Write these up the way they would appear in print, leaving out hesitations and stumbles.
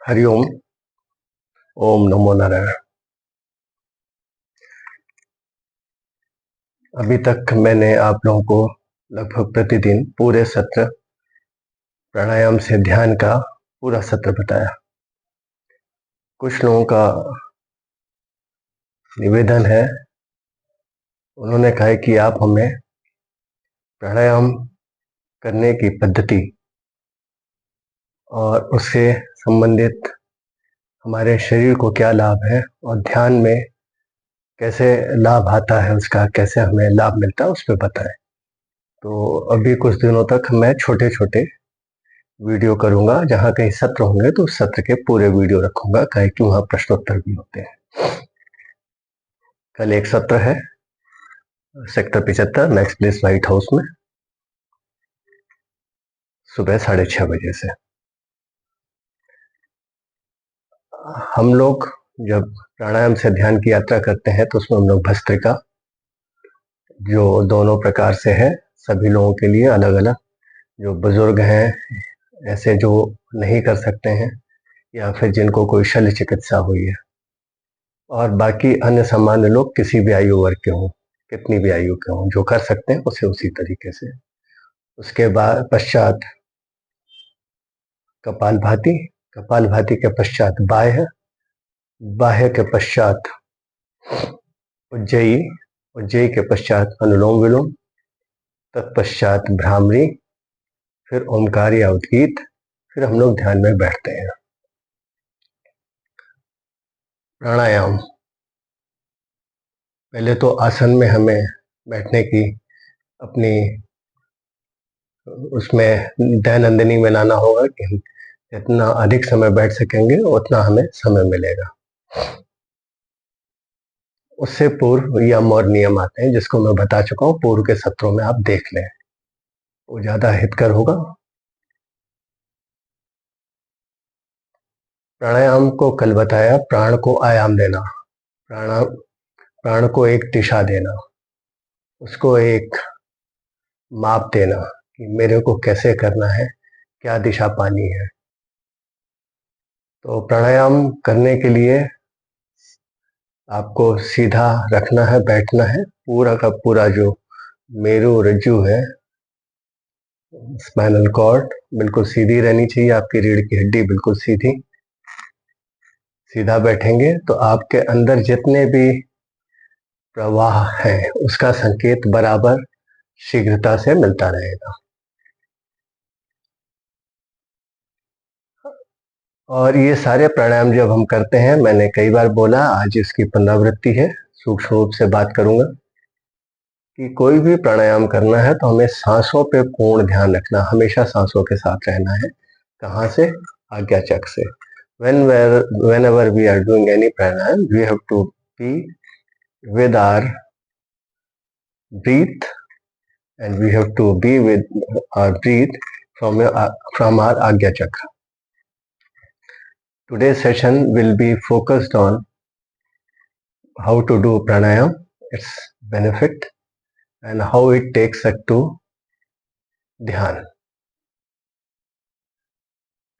हरिओम। ओम नमो नारायण। अभी तक मैंने आप लोगों को लगभग प्रतिदिन पूरे सत्र प्राणायाम से ध्यान का पूरा सत्र बताया। कुछ लोगों का निवेदन है, उन्होंने कहा है कि आप हमें प्राणायाम करने की पद्धति और उससे संबंधित हमारे शरीर को क्या लाभ है और ध्यान में कैसे लाभ आता है, उसका कैसे हमें लाभ मिलता है, उस पर बताएं। तो अभी कुछ दिनों तक मैं छोटे छोटे वीडियो करूंगा, जहां कहीं सत्र होंगे तो उस सत्र के पूरे वीडियो रखूंगा, कहीं कि वहां प्रश्नोत्तर भी होते हैं। कल एक सत्र है sector 75 max place white house में, सुबह 6:30 बजे से। हम लोग जब प्राणायाम से ध्यान की यात्रा करते हैं तो उसमें हम लोग भस्त्रिका, जो दोनों प्रकार से है, सभी लोगों के लिए अलग अलग, जो बुजुर्ग हैं, ऐसे जो नहीं कर सकते हैं, या फिर जिनको कोई शल्य चिकित्सा हुई है, और बाकी अन्य सामान्य लोग किसी भी आयु वर्ग के हों, कितनी भी आयु के हों, जो कर सकते हैं उसे उसी तरीके से। उसके बाद पश्चात कपालभाति, कपालभाति के पश्चात बाह्य, बाह्य के पश्चात उज्जयी, उज्जयी के पश्चात अनुलोम विलोम, तत्पश्चात भ्रामरी, फिर ओमकार या उद्गीत, फिर हम लोग ध्यान में बैठते हैं। प्राणायाम, पहले तो आसन में हमें बैठने की अपनी उसमें दैनंदिनी में लाना होगा कि हम जितना अधिक समय बैठ सकेंगे उतना हमें समय मिलेगा। उससे पूर्व यम और नियम आते हैं, जिसको मैं बता चुका हूँ, पूर्व के सत्रों में आप देख लें, वो ज्यादा हितकर होगा। प्राणायाम को कल बताया, प्राण को आयाम देना, प्राण को एक दिशा देना, उसको एक माप देना कि मेरे को कैसे करना है, क्या दिशा पानी है। तो प्राणायाम करने के लिए आपको सीधा रखना है, बैठना है, पूरा का पूरा जो मेरु रज्जु है, स्पाइनल कॉर्ड बिल्कुल सीधी रहनी चाहिए, आपकी रीढ़ की हड्डी बिल्कुल सीधी। सीधा बैठेंगे तो आपके अंदर जितने भी प्रवाह है उसका संकेत बराबर शीघ्रता से मिलता रहेगा। और ये सारे प्राणायाम जब हम करते हैं, मैंने कई बार बोला, आज इसकी पुनरावृत्ति है, सूक्ष्म रूप से बात करूंगा कि कोई भी प्राणायाम करना है तो हमें सांसों पे पूर्ण ध्यान रखना, हमेशा सांसों के साथ रहना है। कहाँ से? आज्ञा चक्र से। whenever we are doing any pranayam, we have to be with our breath, and we have to be with our breath from our Agya Chakra. Today's session will be focused on how to do pranayam, its benefit, and how it takes us to dhyan.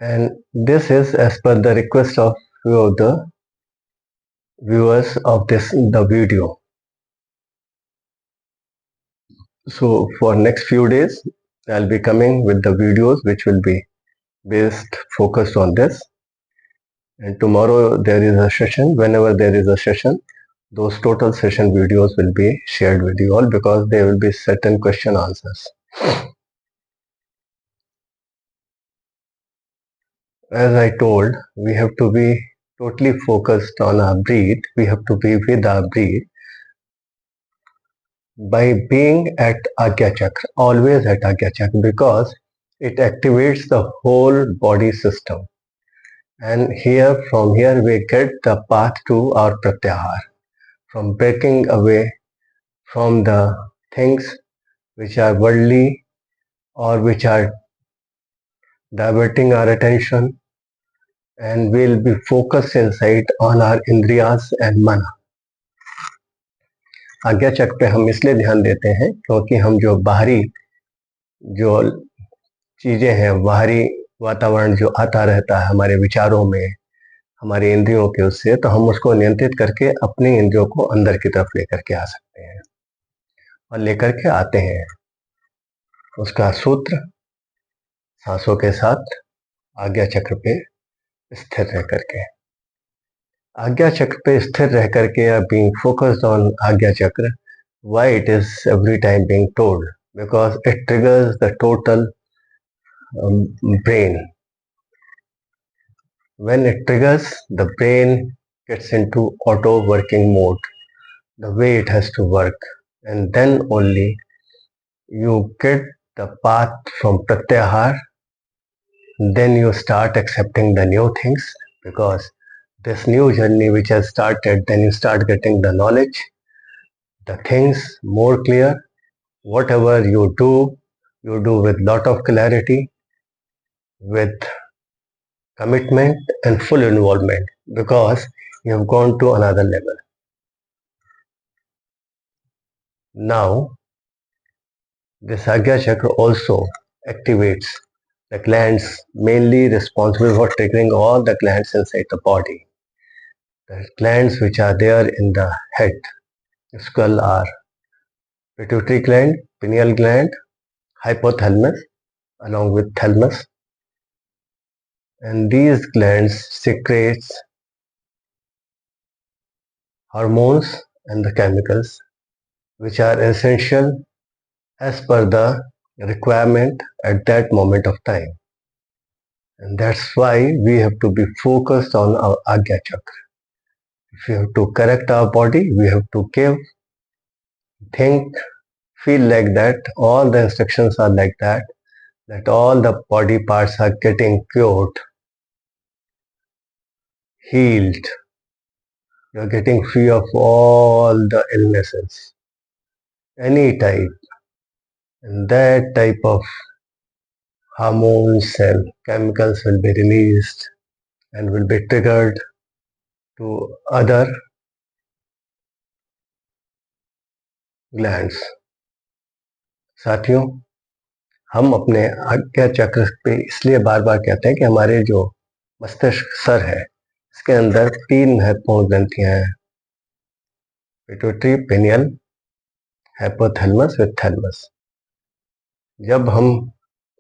And this is as per the request of few of the viewers of the video. So for next few days, I'll be coming with the videos which will be based focused on this. And tomorrow there is a session. Whenever there is a session, those total session videos will be shared with you all, because there will be certain question answers. As I told, we have to be totally focused on our breath. We have to be with our breath by being at Agya Chakra, always at Agya Chakra, because it activates the whole body system. And from here we get the path to our pratyahar, from breaking away from the things which are worldly or which are diverting our attention, and we'll be focused inside on our indriyas and mana. आज्ञा चक्र पे हम इसलिए ध्यान देते हैं क्योंकि हम जो बाहरी जो चीजें हैं, बाहरी वातावरण जो आता रहता है हमारे विचारों में, हमारे इंद्रियों के उससे, तो हम उसको नियंत्रित करके अपने इंद्रियों को अंदर की तरफ लेकर के आ सकते हैं और लेकर के आते हैं। उसका सूत्र सांसों के साथ आज्ञा चक्र पे स्थिर रह करके, आज्ञा चक्र पे स्थिर रह करके बीइंग फोकस्ड ऑन आज्ञा चक्र, why it is every time being told, because it triggers the total brain. When it triggers, the brain gets into auto working mode, the way it has to work, and then only you get the path from Pratyahar. Then you start accepting the new things, because this new journey which has started, then you start getting the knowledge, the things more clear. Whatever you do with lot of clarity, with commitment and full involvement, because you have gone to another level. Now, this Agya Chakra also activates the glands mainly responsible for triggering all the glands inside the body. The glands which are there in the head, skull, are pituitary gland, pineal gland, hypothalamus, along with thalamus, and these glands secretes hormones and the chemicals which are essential as per the requirement at that moment of time. And that's why we have to be focused on our Agya Chakra. If we have to correct our body, we have to give, think, feel like that. All the instructions are like that, that all the body parts are getting cured, healed. You are getting free of all the illnesses, any type. And that type of hormones and chemicals will be released and will be triggered to other glands. साथियों, हम अपने आज्ञा चक्र पे इसलिए बार बार कहते हैं कि हमारे जो मस्तिष्क सर है, इसके अंदर 3 महत्वपूर्ण ग्रंथियां हैं, pituitary, pineal, hypothalamus with thalamus. जब हम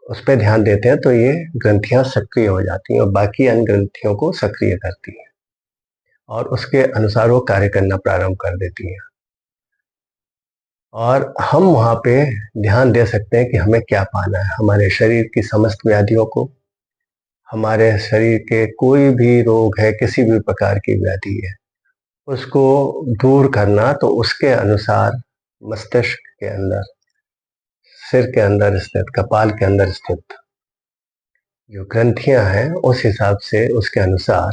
उस पर ध्यान देते हैं तो ये ग्रंथियां सक्रिय हो जाती हैं और बाकी अन्य ग्रंथियों को सक्रिय करती हैं और उसके अनुसार वो कार्य करना प्रारंभ कर देती हैं। और हम वहाँ पे ध्यान दे सकते हैं कि हमें क्या पाना है, हमारे शरीर की समस्त व्याधियों को, हमारे शरीर के कोई भी रोग है, किसी भी प्रकार की व्याधि है, उसको दूर करना, तो उसके अनुसार मस्तिष्क के अंदर, सिर के अंदर स्थित, कपाल के अंदर स्थित जो ग्रंथियां हैं, उस हिसाब से उसके अनुसार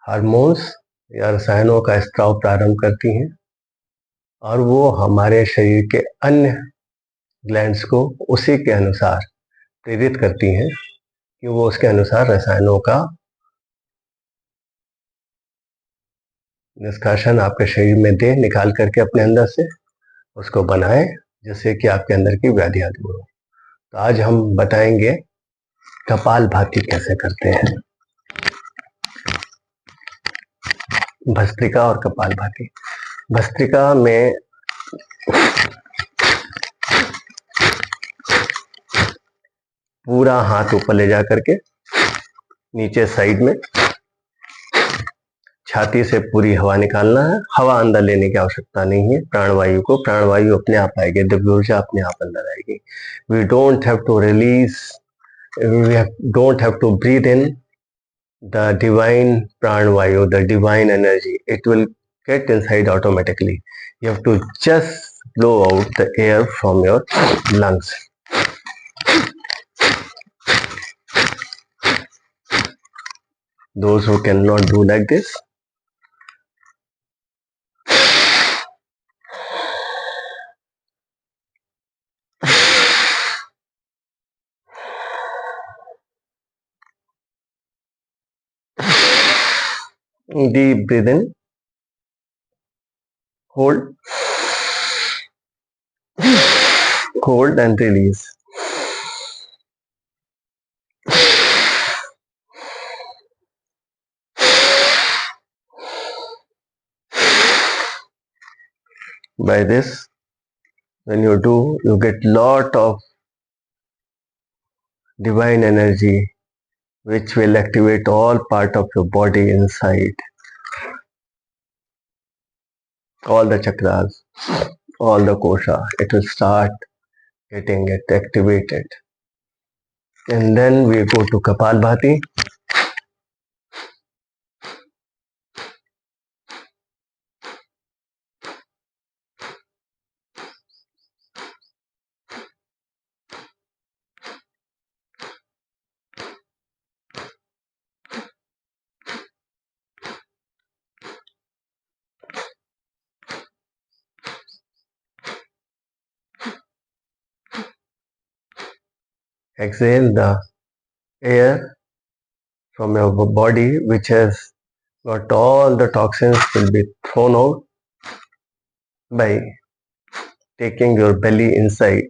हार्मोन्स या रसायनों का स्त्राव प्रारंभ करती हैं और वो हमारे शरीर के अन्य ग्लैंड्स को उसी के अनुसार प्रेरित करती हैं कि वो उसके अनुसार रसायनों का निष्कासन आपके शरीर में दे, निकाल करके अपने अंदर से उसको बनाए, जिससे कि आपके अंदर की व्याधियां दूर हो। तो आज हम बताएंगे कपालभाति कैसे करते हैं, भस्त्रिका और कपालभाति। भस्त्रिका में पूरा हाथ ऊपर ले जा करके नीचे साइड में छाती से पूरी हवा निकालना है। हवा अंदर लेने की आवश्यकता नहीं है, प्राणवायु अपने आप आएगी, दिव्य ऊर्जा अपने आप अंदर आएगी। We don't have to release, we don't have to breathe in the divine प्राणवायु, the divine energy, it will get inside automatically. You have to just blow out the air from your lungs. Those who cannot do like this, deep breathe in, hold, hold and release. By this, when you do, you get lot of divine energy which will activate all part of your body inside, all the chakras, all the kosha. It will start getting it activated. And then we go to Kapalbhati. Exhale the air from your body which has got all the toxins will be thrown out by taking your belly inside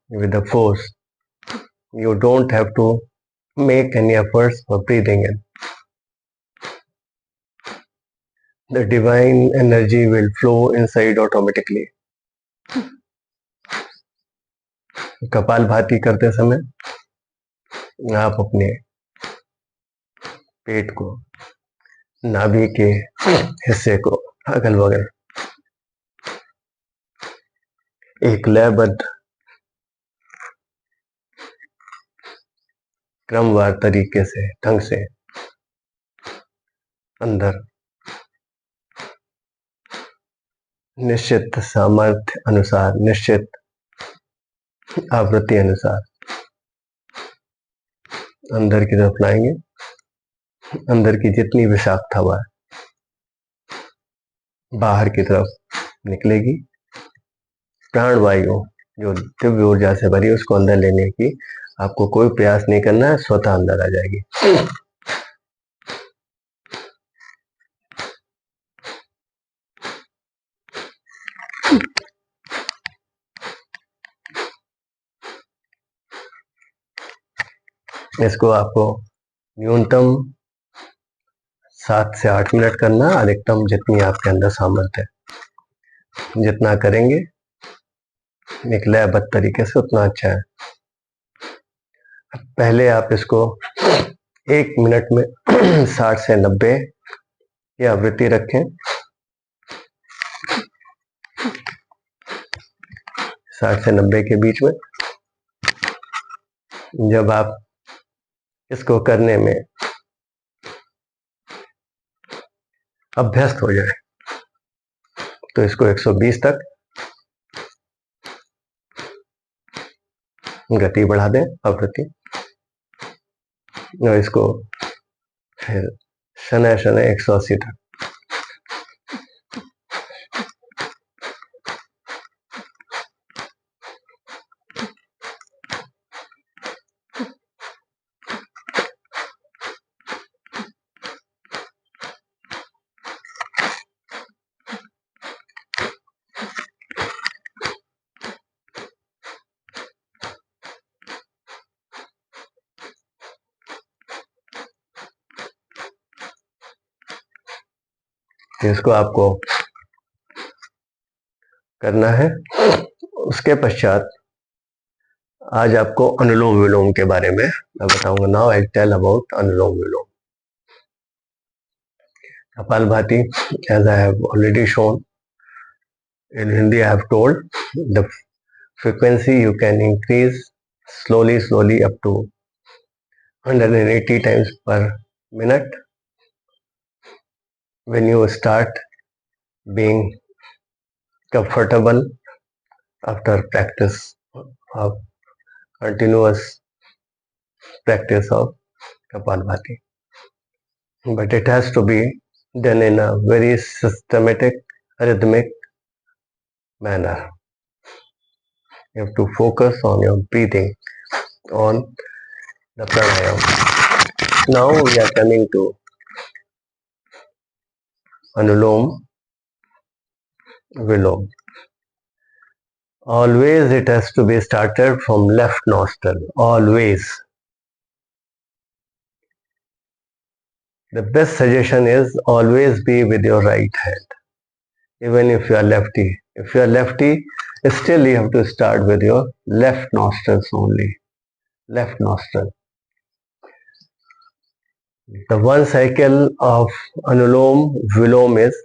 with the force. You don't have to make any efforts for breathing in. The divine energy will flow inside automatically. कपाल भाती करते समय आप अपने पेट को, नाभि के हिस्से को अगल बगल एक लयबद्ध क्रमवार तरीके से ढंग से अंदर निश्चित सामर्थ्य अनुसार, निश्चित आवृत्ति अनुसार अंदर की तरफ लाएंगे. अंदर की जितनी विषाक्त हवा बाहर की तरफ निकलेगी. प्राणवायु जो दिव्य ऊर्जा से भरी उसको अंदर लेने की आपको कोई प्रयास नहीं करना है, स्वतः अंदर आ जाएगी. इसको आपको न्यूनतम 7 से 8 मिनट करना, अधिकतम जितनी आपके अंदर सामर्थ्य है जितना करेंगे एक लयबद्ध तरीके से उतना अच्छा है. पहले आप इसको 1 मिनट में 60 से 90 की आवृत्ति रखें. 60 से 90 के बीच में. जब आप इसको करने में अभ्यस्त हो जाए तो इसको 120 तक गति बढ़ा दें, आवृत्ति, और इसको फिर शनय शनय 180 तक. इसको आपको करना है. उसके पश्चात आज आपको अनुलोम विलोम के बारे में मैं बताऊंगा. Now I tell about Anulom Vilom. Kapalbhati, as I have already shown in Hindi, I have told the frequency you can increase slowly up to 180 times per minute when you start being comfortable after practice of continuous practice of Kapalbhati. But it has to be done in a very systematic, rhythmic manner. You have to focus on your breathing, on the pranayama. Now we are coming to Anulom Vilom. Always it has to be started from left nostril. Always. The best suggestion is always be with your right hand. even if you are lefty. If you are lefty, still you have to start with your left nostrils only. Left nostril. The one cycle of Anulom Vilom is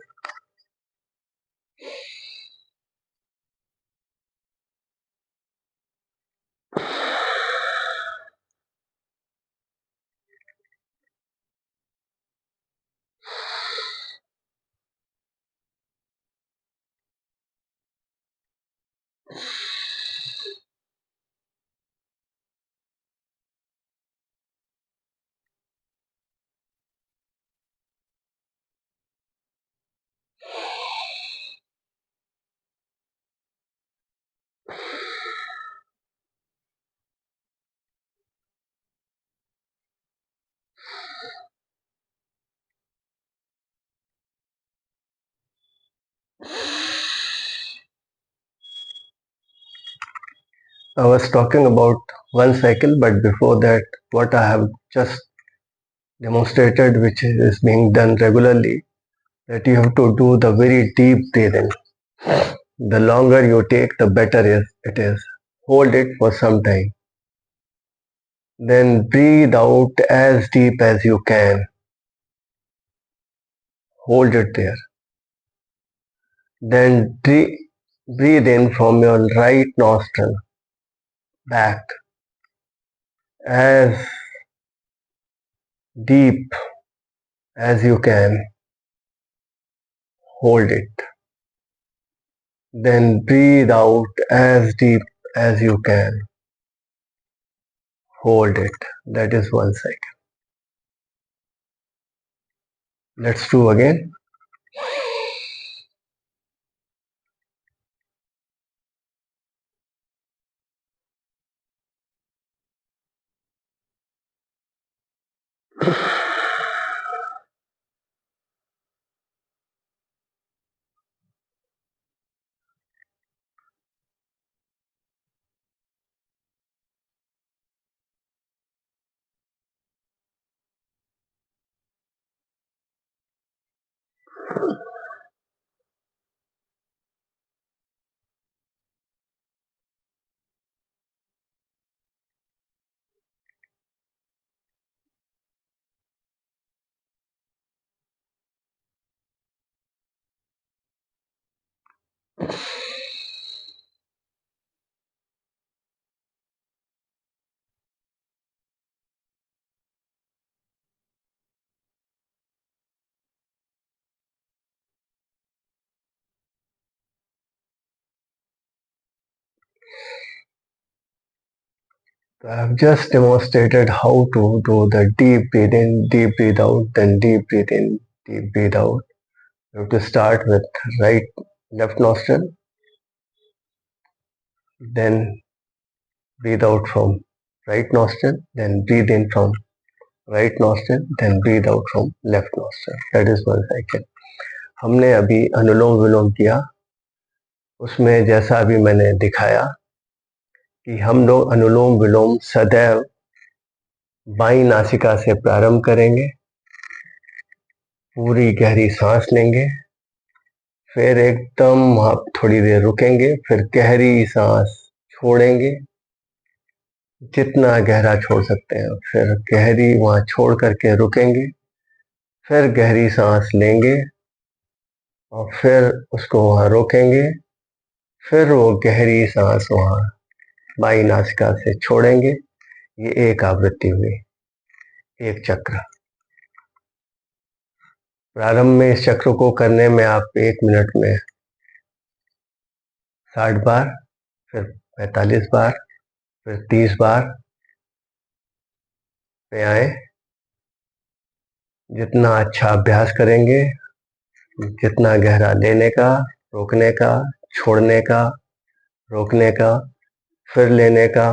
I was talking about one cycle, but before that, what I have just demonstrated, which is being done regularly, that you have to do the very deep breathing. The longer you take, the better it is. Hold it for some time. Then breathe out as deep as you can. Hold it there. Then breathe in from your right nostril back as deep as you can. Hold it. Then breathe out as deep as you can. Hold it. That is one cycle. Let's do again. I have just demonstrated how to do the deep breathe in, deep breathe out, then deep breathe in, deep breathe out. You have to start with right left nostril, then breathe out from right nostril, then breathe in from right nostril, then breathe out from left nostril. That is one cycle. हमने अभी अनुलोम विलोम किया, उसमें जैसा अभी मैंने दिखाया कि हम लोग अनुलोम विलोम सदैव बाईं नासिका से प्रारंभ करेंगे, पूरी गहरी सांस लेंगे, फिर एकदम वहां थोड़ी देर रुकेंगे, फिर गहरी सांस छोड़ेंगे, जितना गहरा छोड़ सकते हैं, फिर गहरी वहां छोड़ करके रुकेंगे, फिर गहरी सांस लेंगे और फिर उसको वहां रोकेंगे, फिर वो गहरी सांस वहां बाई नासिका से छोड़ेंगे। ये एक आवृत्ति हुई, एक चक्र। प्रारंभ में इस चक्र को करने में आप 1 मिनट में 60 बार, फिर 45 बार, फिर 30 बार पे आए। जितना अच्छा अभ्यास करेंगे, जितना गहरा लेने का, रोकने का, छोड़ने का, रोकने का, फिर लेने का,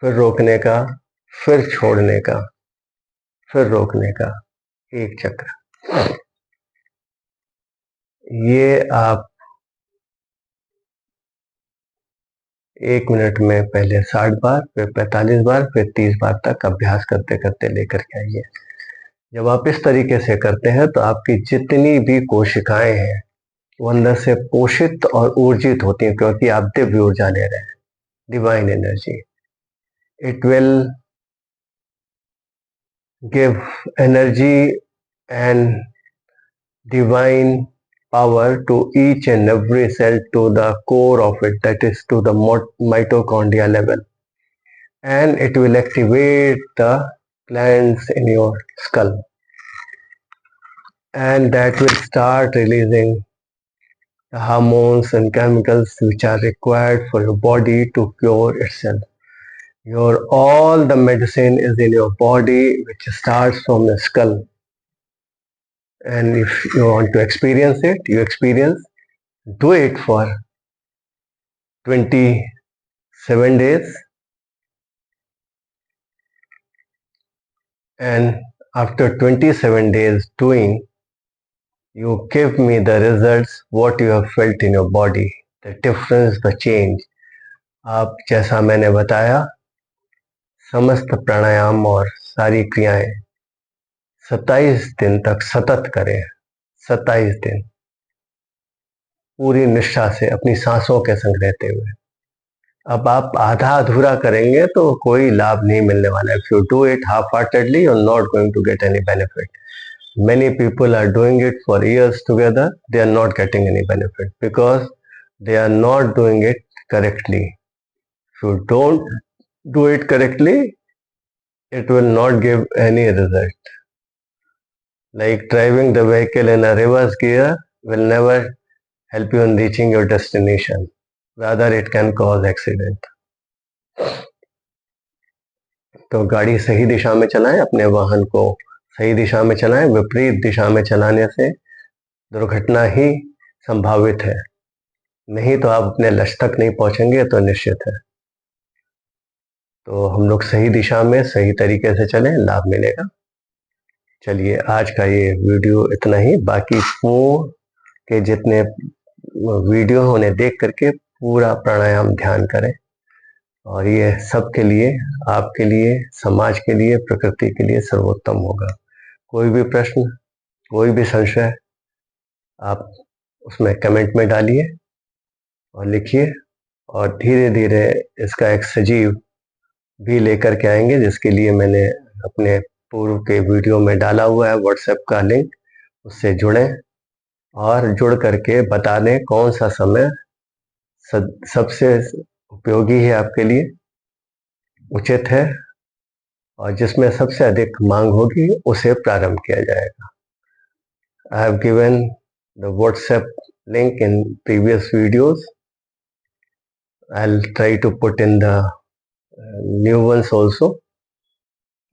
फिर रोकने का, फिर छोड़ने का, फिर रोकने का, एक चक्र। ये आप 1 मिनट में पहले 60 बार, फिर 45 बार, फिर 30 बार तक अभ्यास करते करते लेकर के आइए। जब आप इस तरीके से करते हैं तो आपकी जितनी भी कोशिकाएं हैं वो अंदर से पोषित और ऊर्जित होती हैं, क्योंकि आप दिव्य ऊर्जा ले रहे हैं, divine energy. It will give energy and divine power to each and every cell, to the core of it, that is to the mitochondria level, and it will activate the glands in your skull, and that will start releasing the hormones and chemicals which are required for your body to cure itself. Your all the medicine is in your body, which starts from the skull. And if you want to experience it, you experience. Do it for 27 days, and after 27 days doing, you give me the results, what you have felt in your body, the difference, the change. आप जैसा मैंने बताया समस्त प्राणायाम और सारी क्रियाएं 27 दिन तक सतत करें. 27 दिन पूरी निष्ठा से अपनी सांसों के संग रहते हुए. अब आप आधा अधूरा करेंगे तो कोई लाभ नहीं मिलने वाला है. If you do it half heartedly, you are not going to get any benefit. Many people are doing it for years together, they are not getting any benefit because they are not doing it correctly. If you don't do it correctly, it will not give any result. Like driving the vehicle in a reverse gear will never help you in reaching your destination. Rather, it can cause accident. तो गाड़ी सही दिशा में चलाएं, अपने वाहन को सही दिशा में चलाएं. विपरीत दिशा में चलाने से दुर्घटना ही संभावित है. नहीं तो आप अपने लक्ष्य तक नहीं पहुंचेंगे, तो निश्चित है. तो हम लोग सही दिशा में सही तरीके से चलें, लाभ मिलेगा. चलिए आज का ये वीडियो इतना ही. बाकी पूर्ण के जितने वीडियो उन्हें देख करके पूरा प्राणायाम ध्यान करें, और ये सबके लिए, आपके लिए, समाज के लिए, प्रकृति के लिए सर्वोत्तम होगा. कोई भी प्रश्न, कोई भी संशय आप उसमें कमेंट में डालिए और लिखिए, और धीरे धीरे इसका एक सजीव भी लेकर के आएंगे, जिसके लिए मैंने अपने पूर्व के वीडियो में डाला हुआ है व्हाट्सएप का लिंक. उससे जुड़ें और जुड़ करके बता दें कौन सा समय सबसे उपयोगी है, आपके लिए उचित है, और जिसमें सबसे अधिक मांग होगी उसे प्रारंभ किया जाएगा. I have given the WhatsApp link in previous videos. I'll try to put in the new ones also,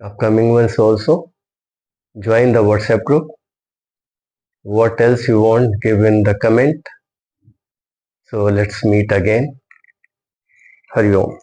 upcoming ones also. Join the WhatsApp group. What else you want, give in the comment. So let's meet again. Hari Om.